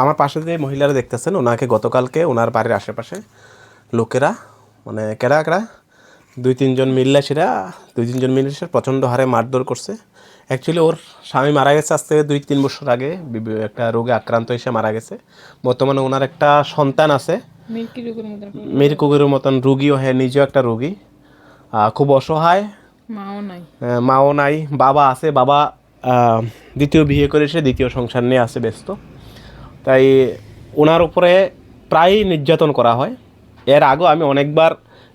আমার পাশে যে মহিলারা দেখতেছেন ওনাকে গতকালকে ওনার বাড়ির আশেপাশে লোকেরা মানে কেডা দুই তিনজন মিলে সে প্রচণ্ড হারে মারধর করছে। অ্যাকচুয়ালি ওর স্বামী মারা গেছে আজ থেকে 2-3 বছর আগে, একটা রোগে আক্রান্ত এসে মারা গেছে। বর্তমানে ওনার একটা সন্তান আছে, মিরকুগুরের মতন রুগীও, হ্যাঁ নিজেও একটা রুগী, খুব অসহায়, মাও নাই, বাবা আছে, বাবা দ্বিতীয় বিয়ে করে এসে দ্বিতীয় সংসার নিয়ে আসে ব্যস্ত। তাই ওনার উপরে প্রায়ই নির্যাতন করা হয়। এর আগেও আমি অনেকবার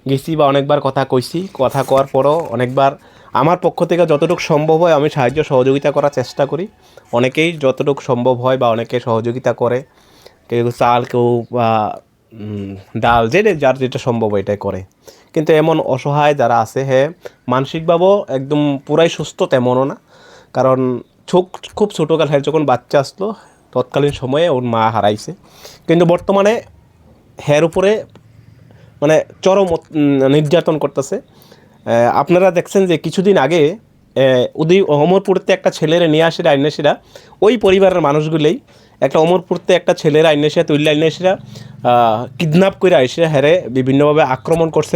গেছি বা অনেকবার কথা কইছি, কথা কওয়ার পরও অনেকবার আমার পক্ষ থেকে যতটুকু সম্ভব হয় আমি সাহায্য সহযোগিতা করার চেষ্টা করি। অনেকেই যতটুকু সম্ভব হয় বা অনেকে সহযোগিতা করে, কেউ চাল, কেউ বা ডাল, যার যেটা সম্ভব এটাই করে। কিন্তু এমন অসহায় যারা আছে, হ্যাঁ মানসিকভাবেও একদম পুরাই সুস্থ তেমনও না, কারণ খুব ছোটোকাল, হ্যাঁ যখন বাচ্চা আসলো তৎকালীন সময়ে ওর মা হারাইছে। কিন্তু বর্তমানে হের উপরে মানে চরম নির্যাতন করতেছে। আপনারা দেখছেন যে কিছুদিন আগে অমরপুরতে একটা ছেলেরা নিয়ে আসে আইনেশিরা, ওই পরিবারের মানুষগুলোই একটা অমরপুরতে একটা ছেলেরা আইনেশিরা তুল্লা আইনেশিরা কিডন্যাপ করে আইসে হ্যারে বিভিন্নভাবে আক্রমণ করছে,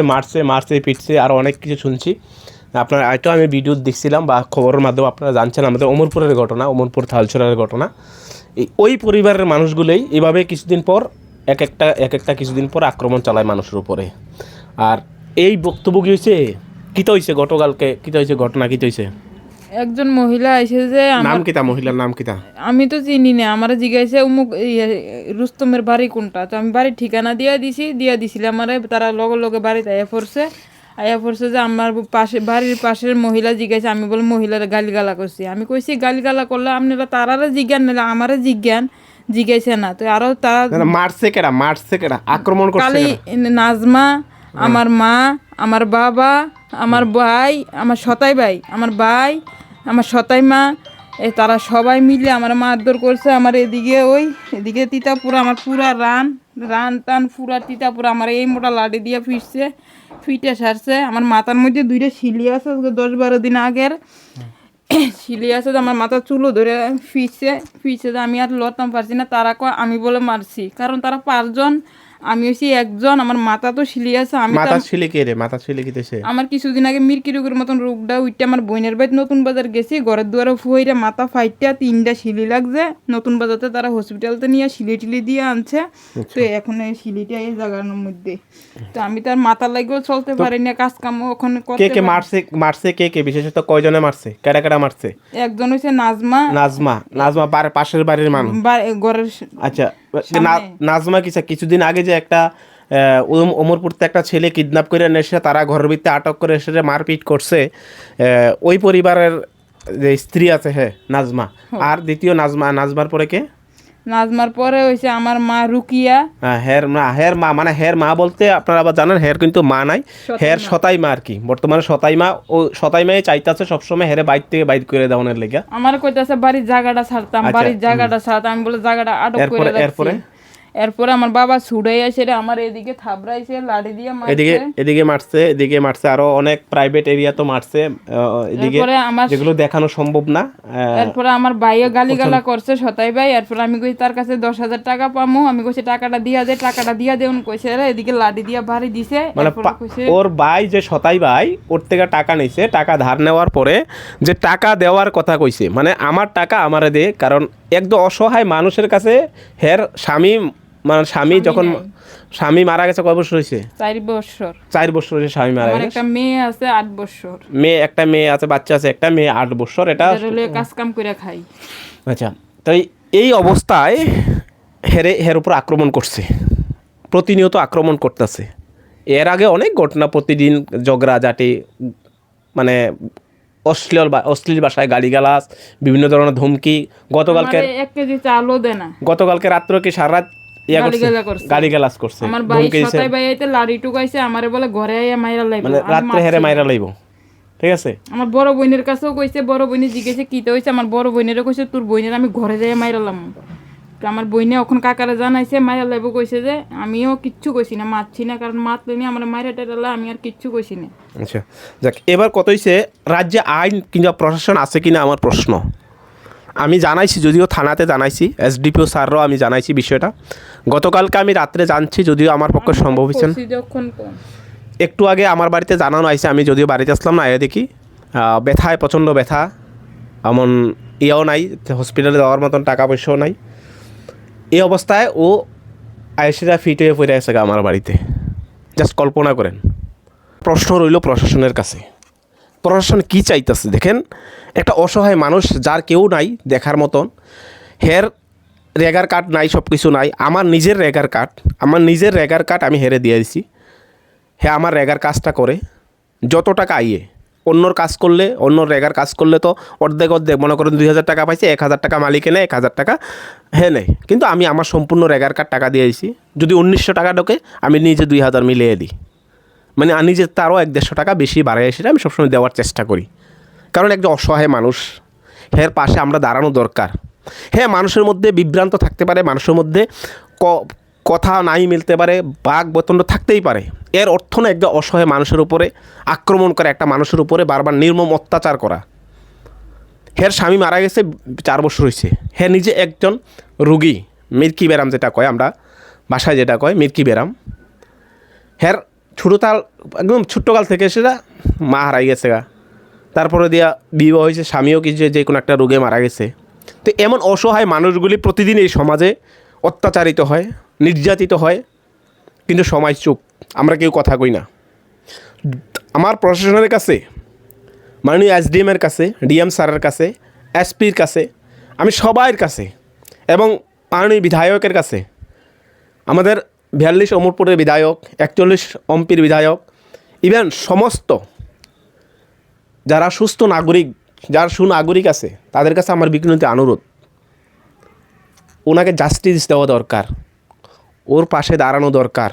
মারছে পিটছে, আরও অনেক কিছু শুনছি। আপনার আরেকটাও আমি ভিডিও দেখছিলাম বা খবরের মাধ্যমে আপনারা জানছেন আমাদের অমরপুরের ঘটনা, অমরপুর থালছড়ার ঘটনা। ওই পরিবারের মানুষগুলোই এভাবে কিছুদিন পর এক একটা কিছুদিন পর আক্রমণ চালায় মানুষের উপরে। আর এই বক্তব্য কী হয়েছে, কীটা হয়েছে গতকালকে, কীটা হয়েছে ঘটনা, কীটা হয়েছে? একজন মহিলা এসে যে নাম কিতা, মহিলার নাম কিতা? আমি তো চিনি না, আমার জিজ্ঞাসা অমুক রুস্তমের বাড়ি কোনটা, তো আমি বাড়ির ঠিকানা দিয়া দিছিলাম আমারে। তারা লগে বাড়িতে আয়া পড়ছে যে আমার বাড়ির পাশের মহিলা জিজ্ঞাসা, আমি বলে মহিলার গালিগালা করছি। আমি কইছি গালিগালা করলে আপনারা তারারে জিজ্ঞান নিলে আমারে জিজ্ঞাসা না। তো আরো তারা মারছে কেডা আক্রমণ করছে? কালি নাজমা, আমার মা, আমার বাবা, আমার ভাই, আমার সতাই ভাই, আমার ভাই, আমার সতাই মা, তারা সবাই মিলে আমার মারধর করছে। আমার এদিকে তিতাপুরা, আমার পুরা রান টান পুরা তিতাপুরা আমার এই মোটা লাঠি দিয়ে ফিটে সারছে। আমার মাথার মধ্যে 2টা শিলি আছে, 10-12 দিন আগের শিলি আছে, আমার মাথার চুলো ধরে ফিরছে আমি আর লড়তাম পারছি না। তারা আমি বলে মারছি, কারণ তারা 5 জন, আমি হচ্ছি একজন। আমার মাথা তো শিলি আছে। মাথা শিলি কে রে? মাথা শিলি কিতেছে? আমার কিছুদিন আগে মিরকি রোগের মতন রোগটা উঠতে আমার বোনের বাড়ি নতুন বাজার গেছি, ঘরের দুয়ারে ফুয়াইরা মাথা ফাইটটা 3টা শিলি লাগছে। নতুন বাজারতে তারা হসপিটালতে নিয়ে শিলি দিয়ে আনছে। তো এখন এই শিলিটা এই জায়গার মধ্যে, তো আমি তার মাথা লাগেও চলতে পারি না, কাজ কাম ওখানে করতে। কে মারছে কে বিশেষত কয়জনে মারছে, কেডা মারছে? একজন হচ্ছে নাজমা পাশের বাড়ির মানুষ, ঘরের। আচ্ছা, নাজমা কিছুদিন আগে যে একটা অমরপুরতে একটা ছেলে কিডন্যাপ করে এসে তারা ঘরের ভিতরে আটক করে এসে মারপিট করছে, ওই পরিবারের যে স্ত্রী আছে, হ্যাঁ নাজমা। আর দ্বিতীয় নাজমার পরে কে? নাজমার পরে হয়েছে আমার মা রুকিয়া। হের মা মানে হের মা বলতে আপনারা আবার জানেন হের কিন্তু মা নাই, হের সতাই মা আর কি। বর্তমানে সতাই মা, ও সতাই মাই চাইতেছে সবসময় হেরে বাইর থেকে বাইর করে দেওয়ানোর লেগে। আমার কইতাছে বাড়ির জায়গাটা ছাড়তাম, আমি বলে জায়গাটা আটক করে রাখছি। এরপরে আমার বাবা ছুড়াই আসে আমার এদিকে থাবড়াইছে লাঠি দিয়ে এদিকে মারছে আরো অনেক প্রাইভেট এরিয়া তো মারছে, এদিকে যেগুলো দেখানো সম্ভব না। এরপরে আমার ভাইও গালিগালা করছে, সতাই ভাই। এরপর আমি কইছি তার কাছে 10,000 টাকা পামু, আমি কইছি টাকাটা দিয়া দে কইছে। এদিকে লাঠি দিয়া ভারী দিছে। মানে ওর ভাই যে সতাই ভাই ওর থেকে টাকা নিছে, টাকা ধার নেওয়ার পরে যে টাকা দেওয়ার কথা কইছে, মানে আমার টাকা আমারে দে, কারণ একদম অসহায় মানুষের কাছে হের স্বামী যখন স্বামী মারা গেছে কয় বছর হয়েছে? 4 বছর হয়েছে স্বামী মারা গেছে। একটা মেয়ে আছে 8 বছর, একটা মেয়ে আছে, বাচ্চা আছে একটা মেয়ে 8 বছর। এটা কাজ কাম করে খাই। আচ্ছা, তো এই অবস্থায় হের উপর আক্রমণ করছে, প্রতিনিয়ত আক্রমণ করতেছে। এর আগে অনেক ঘটনা, প্রতিদিন ঝগড়াঝাটি, মানে অশ্লীল ভাষায় গালিগালাজ, বিভিন্ন ধরনের ধমকি। গতকালকে 1 কেজি চালও দেয় না। গতকালকে রাত্রে কি সারা রাত গালিগালাজ করছে। আমার ভাই সতাই ভাই আইতে লাড়ি টুকাইছে, আমারে বলে ঘরে আইয়া মাইরা লাইব, মানে রাত্রে হেরে মাইরা লাইব। ঠিক আছে, আমার বড় বোনের কাছেও কইছে, বড় বোনে জিজ্ঞেসে কিতে হইছে, আমার বড় বোনেরও কইছে তোর বোনের আমি ঘরে যাইয়া মাইরালাম। আমার বইনে এখন কাকারে জানাইছে মাইরা লাইব, কইছে যে আমিও কিচ্ছু কইছি না, মারছি না, কারণ মাতলে নি আমার মাইরা টেরালা, আমি আর কিচ্ছু কইছি না। আচ্ছা যাক, এবার কত হইছে রাজ্যে আইন কিংবা প্রশাসন আছে কিনা আমার প্রশ্ন। আমি জানাইছি, যদিও থানাতে জানাইছি, এসডিপিও স্যাররাও আমি জানাইছি বিষয়টা। গতকালকে আমি রাত্রে জানছি, যদিও আমার পক্ষে সম্ভব হচ্ছে না। যখন কোন একটু আগে আমার বাড়িতে জানানো আইছে, আমি যদিও বাড়িতে আসলাম না, এ দেখি ব্যথায় প্রচণ্ড ব্যথা, এমন ইয়েও নাই, হসপিটালে যাওয়ার মতন টাকা পয়সাও নাই। এই অবস্থায় ও আয়েসিরা ফিট হয়ে পড়ে আছে আমার বাড়িতে। জাস্ট কল্পনা করেন। প্রশ্ন রইল প্রশাসনের কাছে, প্রশাসন কী চাইতেছে দেখেন। একটা অসহায় মানুষ, যার কেউ নাই দেখার মতন, হের রেগার কার্ড নাই, সব কিছু নাই। আমার নিজের রেগার কার্ড আমি হেরে দিয়ে দিছি। হ্যাঁ, আমার রেগার কাজটা করে যত টাকা আইয়ে, অন্যর কাজ করলে, অন্য রেগার কাজ করলে তো অর্ধেক মনে করেন 2000 টাকা পাইছে, 1000 টাকা মালিকে নেয়, 1000 টাকা হ্যাঁ নেয়। কিন্তু আমি আমার সম্পূর্ণ রেগার কার্ড টাকা দিয়ে দিয়েছি। যদি 1900 টাকা ঢোকে, আমি নিজে 2000 মিলিয়ে দিই। মানে আমি নিজে তারও 150 টাকা বেশি বাড়াই, সেটা আমি সবসময় দেওয়ার চেষ্টা করি। কারণ একজন অসহায় মানুষ, এর পাশে আমরা দাঁড়ানো দরকার। হ্যাঁ, মানুষের মধ্যে বিভ্রান্ত থাকতে পারে, মানুষের মধ্যে কথা নাই মিলতে পারে, বাক বতন্ড থাকতেই পারে। এর অর্থ না একজন অসহায় মানুষের উপরে আক্রমণ করে, একটা মানুষের উপরে বারবার নির্মম অত্যাচার করা। হের স্বামী মারা গেছে 4 বছর হয়েছে। হ্যাঁ, নিজে একজন রুগী, মির্কি ব্যারাম যেটা কয়, আমরা বাসায় যেটা কয় মির্কি ব্যারাম। হের একদম ছোট্টকাল থেকে সেটা মা হারাই গেছে গা, তারপরে দিয়া বিবাহ হয়েছে, স্বামীও কিছু যে কোনো একটা রোগে মারা গেছে। তো এমন অসহায় মানুষগুলি প্রতিদিন এই সমাজে অত্যাচারিত হয়, নির্যাতিত হয়, কিন্তু সমাজ চুপ, আমরা কেউ কথা কই না। আমার প্রশাসনের কাছে, মাননীয় এসডিএমের কাছে, ডিএম স্যারের কাছে, এসপির কাছে, আমি সবাইয়ের কাছে, এবং মাননীয় বিধায়কের কাছে, আমাদের 42 অমরপুরের বিধায়ক, 41 অম্পির বিধায়ক, ইভেন সমস্ত যারা সুস্থ নাগরিক, যার সুনাগরিক আছে, তাদের কাছে আমার বিনীত অনুরোধ, ওনাকে জাস্টিস দেওয়া দরকার, ওর পাশে দাঁড়ানো দরকার।